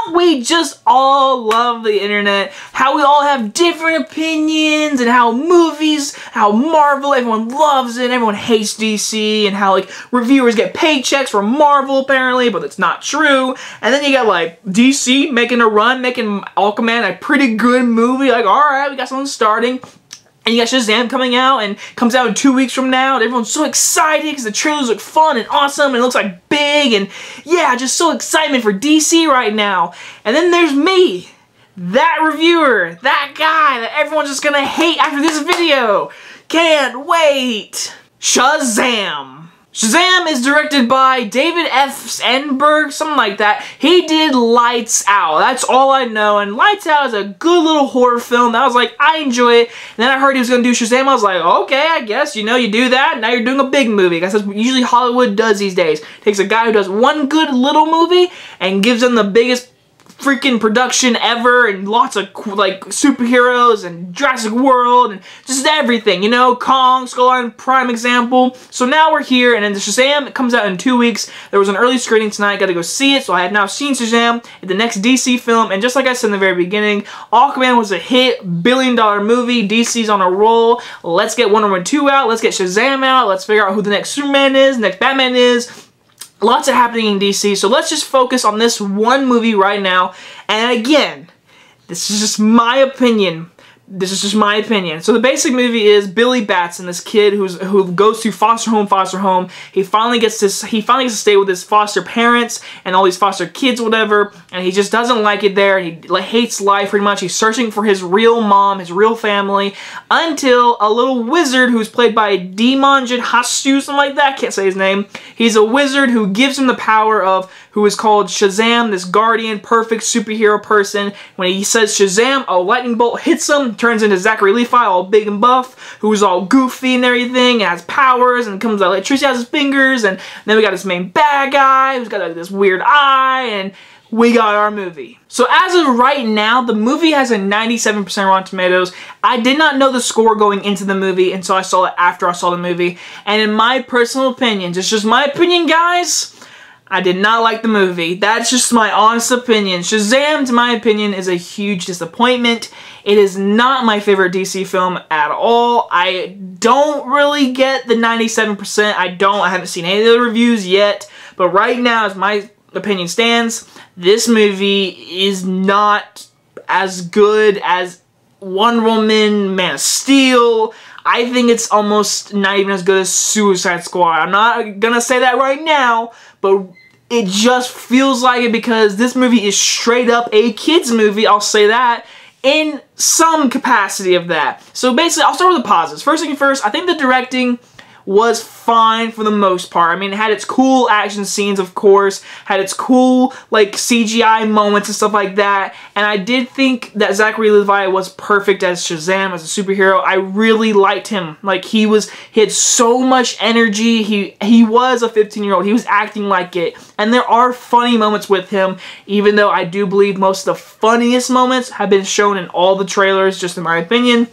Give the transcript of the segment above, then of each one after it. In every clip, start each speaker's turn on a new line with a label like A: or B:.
A: Don't we just all love the internet? How we all have different opinions, and how movies, how Marvel, everyone loves it, everyone hates DC, and how like reviewers get paychecks from Marvel apparently, but it's not true. And then you got like DC making a run, making Aquaman a pretty good movie, like alright, we got something starting. And you got Shazam coming out, and comes out in 2 weeks from now, and everyone's so excited because the trailers look fun and awesome, and it looks like big, and yeah, just so excitement for DC right now. And then there's me, that reviewer, that guy that everyone's just gonna hate after this video. Can't wait. Shazam. Shazam is directed by David F. Sandberg, something like that. He did Lights Out. That's all I know. And Lights Out is a good little horror film that I was like, I enjoy it. And then I heard he was going to do Shazam. I was like, okay, I guess, you know, you do that. Now you're doing a big movie. I guess that's what usually Hollywood does these days. Takes a guy who does one good little movie and gives them the biggest freaking production ever, and lots of like superheroes and Jurassic World and just everything, you know, Kong, Skull Island, prime example. So now we're here, and then the Shazam, it comes out in 2 weeks. There was an early screening tonight, got to go see it, so I have now seen Shazam, the next DC film, and just like I said in the very beginning, Aquaman was a hit, billion-dollar movie, DC's on a roll. Let's get Wonder Woman 2 out, let's get Shazam out, let's figure out who the next Superman is, next Batman is. Lots of happening in DC, so let's just focus on this one movie right now. And again, this is just my opinion. This is just my opinion. So the basic movie is Billy Batson, this kid who goes to foster home. He finally gets to stay with his foster parents and all these foster kids, whatever. And he just doesn't like it there. He like hates life pretty much. He's searching for his real mom, his real family, until a little wizard who's played by Demonjin Hasu, something like that. Can't say his name. He's a wizard who gives him the power of, who is called Shazam, this guardian, perfect superhero person. When he says Shazam, a lightning bolt hits him, turns into Zachary Levi, all big and buff, who's all goofy and everything, and has powers, and comes out electricity out of his fingers, and then we got this main bad guy, who's got like, this weird eye, and we got our movie. So as of right now, the movie has a 97% Rotten Tomatoes. I did not know the score going into the movie, and so I saw it after I saw the movie, and in my personal opinion, just my opinion, guys, I did not like the movie. That's just my honest opinion. Shazam, to my opinion, is a huge disappointment. It is not my favorite DC film at all. I don't really get the 97%. I haven't seen any of the reviews yet. But right now, as my opinion stands, this movie is not as good as Wonder Woman, Man of Steel. I think it's almost not even as good as Suicide Squad. I'm not gonna say that right now, but it just feels like it because this movie is straight up a kid's movie, I'll say that, in some capacity of that. So basically, I'll start with the positives. First thing first, I think the directing was fine for the most part. I mean, it had its cool action scenes, of course, had its cool, like, CGI moments and stuff like that, and I did think that Zachary Levi was perfect as Shazam, as a superhero. I really liked him. Like, he had so much energy. He was a 15-year-old. He was acting like it, and there are funny moments with him, even though I do believe most of the funniest moments have been shown in all the trailers, just in my opinion.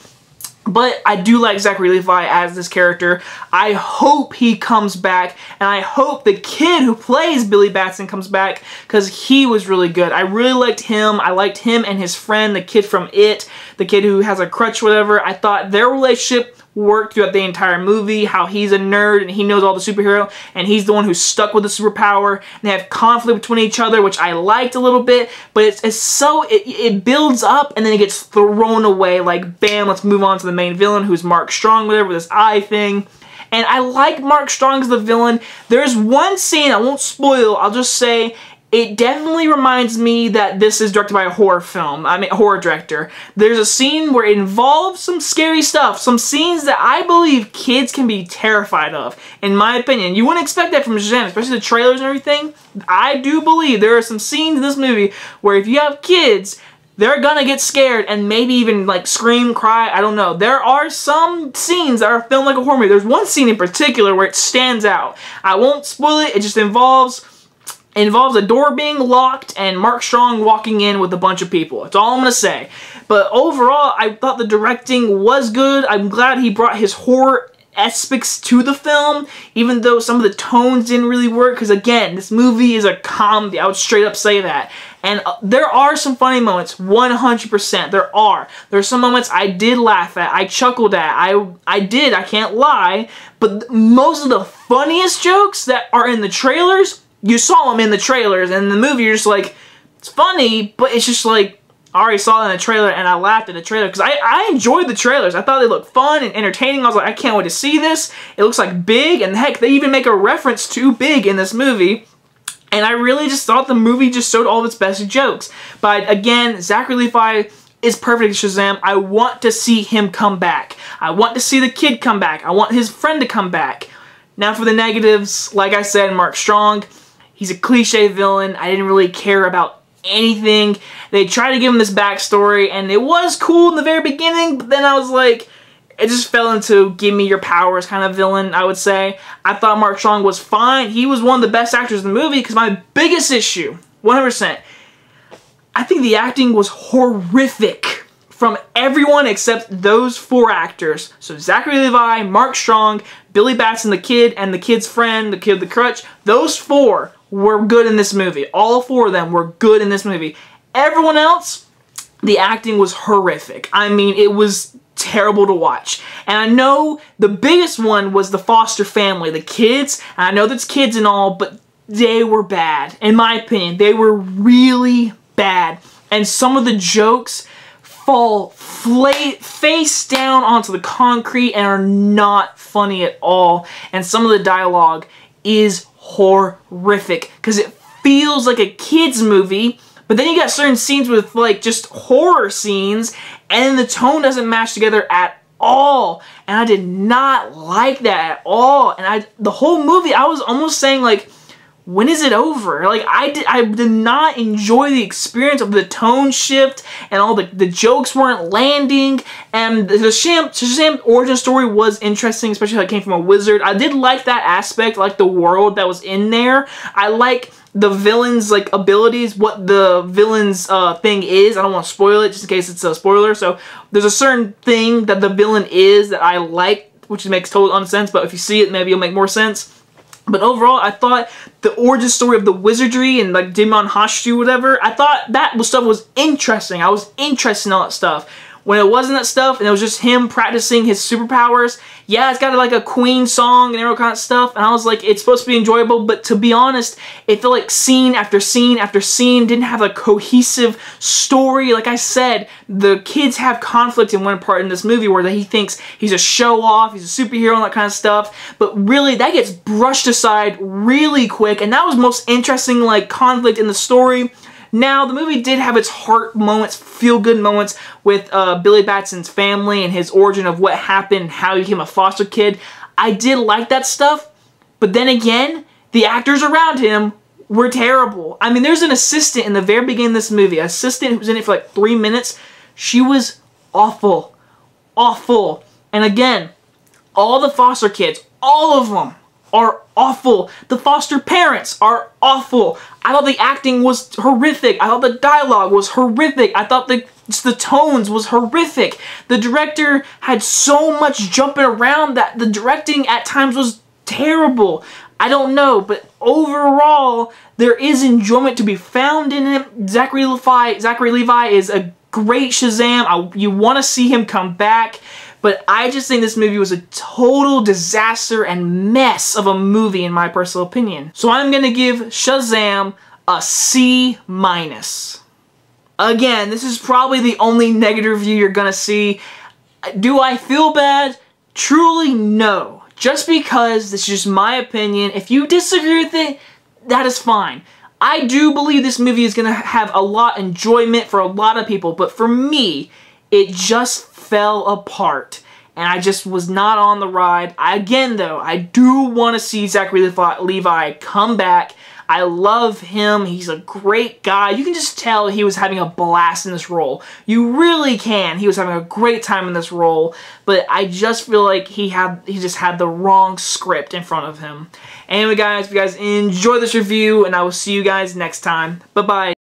A: But I do like Zachary Levi as this character. I hope he comes back, and I hope the kid who plays Billy Batson comes back, because he was really good. I really liked him. I liked him and his friend, the kid from It, the kid who has a crutch, whatever. I thought their relationship worked throughout the entire movie, how he's a nerd and he knows all the superhero, and he's the one who's stuck with the superpower, and they have conflict between each other, which I liked a little bit, but it builds up and then it gets thrown away, like bam, let's move on to the main villain, who's Mark Strong, whatever, with this eye thing. And I like Mark Strong as the villain. There's one scene, I won't spoil, I'll just say, it definitely reminds me that this is directed by a horror director. There's a scene where it involves some scary stuff, some scenes that I believe kids can be terrified of, in my opinion. You wouldn't expect that from Shazam, especially the trailers and everything. I do believe there are some scenes in this movie where if you have kids, they're gonna get scared and maybe even like scream, cry, I don't know. There are some scenes that are filmed like a horror movie. There's one scene in particular where it stands out. I won't spoil it, it just involves a door being locked and Mark Strong walking in with a bunch of people. That's all I'm going to say. But overall, I thought the directing was good. I'm glad he brought his horror aspects to the film, even though some of the tones didn't really work, because again, this movie is a comedy. I would straight up say that. And there are some funny moments, 100%. There are. There's some moments I did laugh at, I chuckled at, I did, I can't lie. But most of the funniest jokes that are in the trailers, you saw them in the trailers, and in the movie you're just like, it's funny, but it's just like, I already saw it in the trailer, and I laughed at the trailer, because I enjoyed the trailers. I thought they looked fun and entertaining. I was like, I can't wait to see this. It looks like Big, and heck, they even make a reference to Big in this movie. And I really just thought the movie just showed all of its best jokes. But again, Zachary Levi is perfect as Shazam. I want to see him come back. I want to see the kid come back. I want his friend to come back. Now for the negatives, like I said, Mark Strong, he's a cliche villain. I didn't really care about anything. They tried to give him this backstory, and it was cool in the very beginning, but then I was like, it just fell into give me your powers kind of villain, I would say. I thought Mark Strong was fine. He was one of the best actors in the movie, because my biggest issue, 100%, I think the acting was horrific from everyone except those 4 actors. So Zachary Levi, Mark Strong, Billy Batson the kid, and the kid's friend, the kid with the crutch, those 4 were good in this movie. All 4 of them were good in this movie. Everyone else, the acting was horrific. I mean, it was terrible to watch. And I know the biggest one was the foster family, the kids. And I know that's kids and all, but they were bad. In my opinion, they were really bad. And some of the jokes fall face down onto the concrete and are not funny at all. And some of the dialogue is horrific, because it feels like a kid's movie, but then you got certain scenes with like just horror scenes, and the tone doesn't match together at all. And I did not like that at all. And the whole movie, I was almost saying like, when is it over? Like, I did not enjoy the experience of the tone shift, and all the jokes weren't landing, and the Shazam origin story was interesting, especially how it came from a wizard. I did like that aspect, like the world that was in there. I like the villain's like abilities, what the villain's thing is. I don't want to spoil it just in case it's a spoiler. So there's a certain thing that the villain is that I like, which makes total sense, but if you see it, maybe it'll make more sense. But overall, I thought the origin story of the wizardry and like Demon Hashtu, whatever, I thought that stuff was interesting. I was interested in all that stuff. When it wasn't that stuff and it was just him practicing his superpowers, yeah, it's got like a Queen song and all kind of stuff, and I was like, it's supposed to be enjoyable, but to be honest, it felt like scene after scene after scene didn't have a cohesive story. Like I said, the kids have conflict in one part in this movie where he thinks he's a show-off, he's a superhero and that kind of stuff, but really that gets brushed aside really quick, and that was most interesting like conflict in the story. Now, the movie did have its heart moments, feel-good moments with Billy Batson's family and his origin of what happened, how he became a foster kid. I did like that stuff, but then again, the actors around him were terrible. I mean, there's an assistant in the very beginning of this movie, an assistant who was in it for like 3 minutes. She was awful. Awful. And again, all the foster kids, all of them, are awful. The foster parents are awful. I thought the acting was horrific. I thought the dialogue was horrific. I thought the tones was horrific. The director had so much jumping around that the directing at times was terrible. I don't know, but overall, there is enjoyment to be found in it. Zachary Levi is a great Shazam. You want to see him come back. But I just think this movie was a total disaster and mess of a movie in my personal opinion. So I'm going to give Shazam a C-. Again, this is probably the only negative review you're going to see. Do I feel bad? Truly no. Just because this is just my opinion. If you disagree with it, that is fine. I do believe this movie is going to have a lot of enjoyment for a lot of people. But for me, it just fell apart, and I just was not on the ride. Again, though, I do want to see Zachary Levi come back. I love him. He's a great guy. You can just tell he was having a blast in this role. You really can. He was having a great time in this role, but I just feel like he just had the wrong script in front of him. Anyway, guys, if you guys enjoy this review, and I will see you guys next time. Bye-bye.